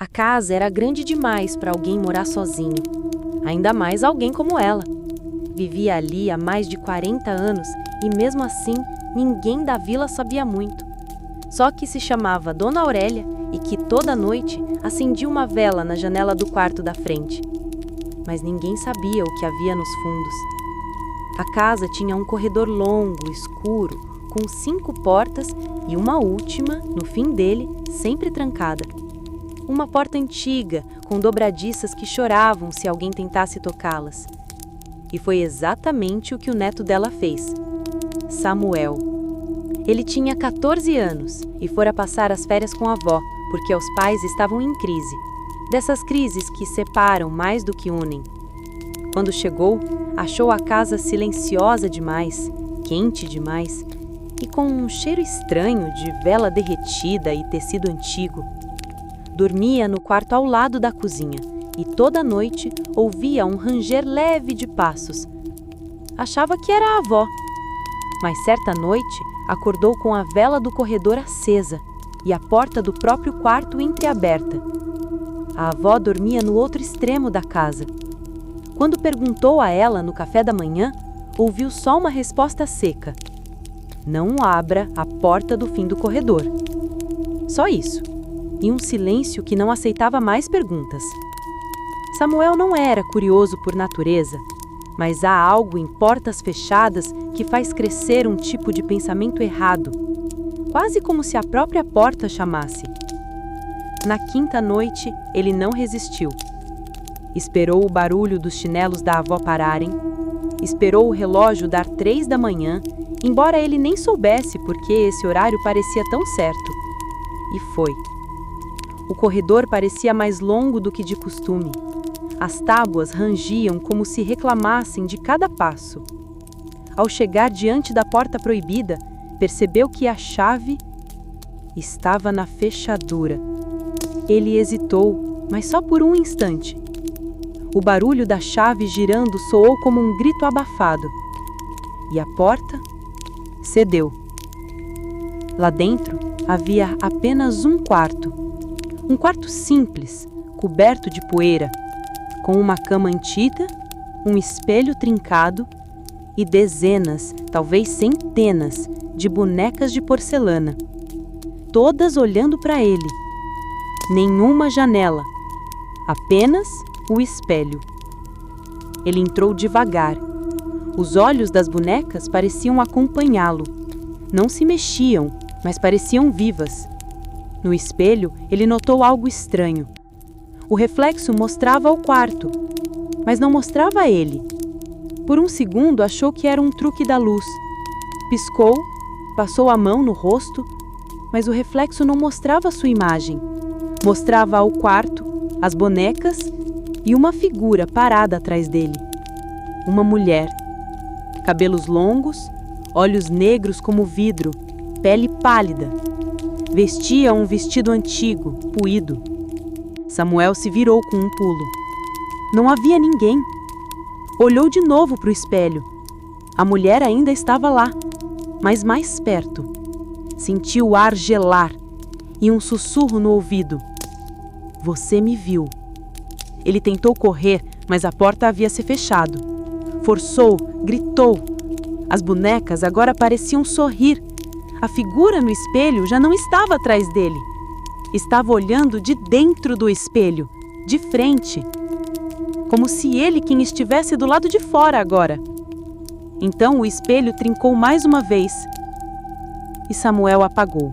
A casa era grande demais para alguém morar sozinho, ainda mais alguém como ela. Vivia ali há mais de 40 anos e mesmo assim ninguém da vila sabia muito. Só que se chamava Dona Aurélia e que toda noite acendia uma vela na janela do quarto da frente. Mas ninguém sabia o que havia nos fundos. A casa tinha um corredor longo, escuro, com 5 portas e uma última, no fim dele, sempre trancada. Uma porta antiga, com dobradiças que choravam se alguém tentasse tocá-las. E foi exatamente o que o neto dela fez. Samuel. Ele tinha 14 anos e fora passar as férias com a avó, porque os pais estavam em crise. Dessas crises que separam mais do que unem. Quando chegou, achou a casa silenciosa demais, quente demais e com um cheiro estranho de vela derretida e tecido antigo. Dormia no quarto ao lado da cozinha e toda noite ouvia um ranger leve de passos. Achava que era a avó, mas certa noite acordou com a vela do corredor acesa e a porta do próprio quarto entreaberta. A avó dormia no outro extremo da casa. Quando perguntou a ela no café da manhã, ouviu só uma resposta seca: "Não abra a porta do fim do corredor." Só isso. E um silêncio que não aceitava mais perguntas. Samuel não era curioso por natureza, mas há algo em portas fechadas que faz crescer um tipo de pensamento errado, quase como se a própria porta chamasse. Na quinta noite, ele não resistiu. Esperou o barulho dos chinelos da avó pararem, esperou o relógio dar 3 da manhã, embora ele nem soubesse por que esse horário parecia tão certo. E foi. O corredor parecia mais longo do que de costume. As tábuas rangiam como se reclamassem de cada passo. Ao chegar diante da porta proibida, percebeu que a chave estava na fechadura. Ele hesitou, mas só por um instante. O barulho da chave girando soou como um grito abafado. E a porta cedeu. Lá dentro havia apenas um quarto. Um quarto simples, coberto de poeira, com uma cama antiga, um espelho trincado e dezenas, talvez centenas, de bonecas de porcelana, todas olhando para ele. Nenhuma janela, apenas o espelho. Ele entrou devagar. Os olhos das bonecas pareciam acompanhá-lo. Não se mexiam, mas pareciam vivas. No espelho, ele notou algo estranho. O reflexo mostrava o quarto, mas não mostrava ele. Por um segundo, achou que era um truque da luz. Piscou, passou a mão no rosto, mas o reflexo não mostrava sua imagem. Mostrava o quarto, as bonecas e uma figura parada atrás dele. Uma mulher. Cabelos longos, olhos negros como vidro, pele pálida. Vestia um vestido antigo, puído. Samuel se virou com um pulo. Não havia ninguém. Olhou de novo para o espelho. A mulher ainda estava lá, mas mais perto. Sentiu o ar gelar e um sussurro no ouvido. "Você me viu." Ele tentou correr, mas a porta havia se fechado. Forçou, gritou. As bonecas agora pareciam sorrir. A figura no espelho já não estava atrás dele. Estava olhando de dentro do espelho, de frente. Como se ele quem estivesse do lado de fora agora. Então o espelho trincou mais uma vez. E Samuel apagou.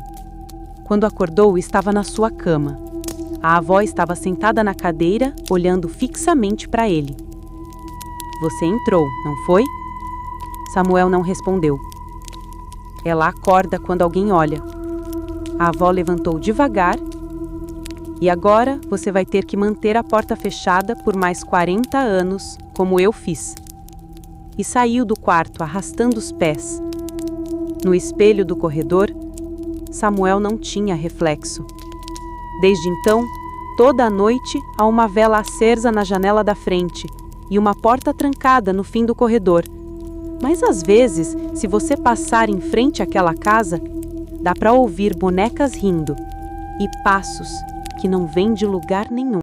Quando acordou, estava na sua cama. A avó estava sentada na cadeira, olhando fixamente para ele. "Você entrou, não foi?" Samuel não respondeu. Ela acorda quando alguém olha. A avó levantou devagar. "E agora você vai ter que manter a porta fechada por mais 40 anos, como eu fiz." E saiu do quarto arrastando os pés. No espelho do corredor, Samuel não tinha reflexo. Desde então, toda a noite há uma vela acesa na janela da frente e uma porta trancada no fim do corredor. Mas às vezes, se você passar em frente àquela casa, dá para ouvir bonecas rindo, e passos, que não vem de lugar nenhum.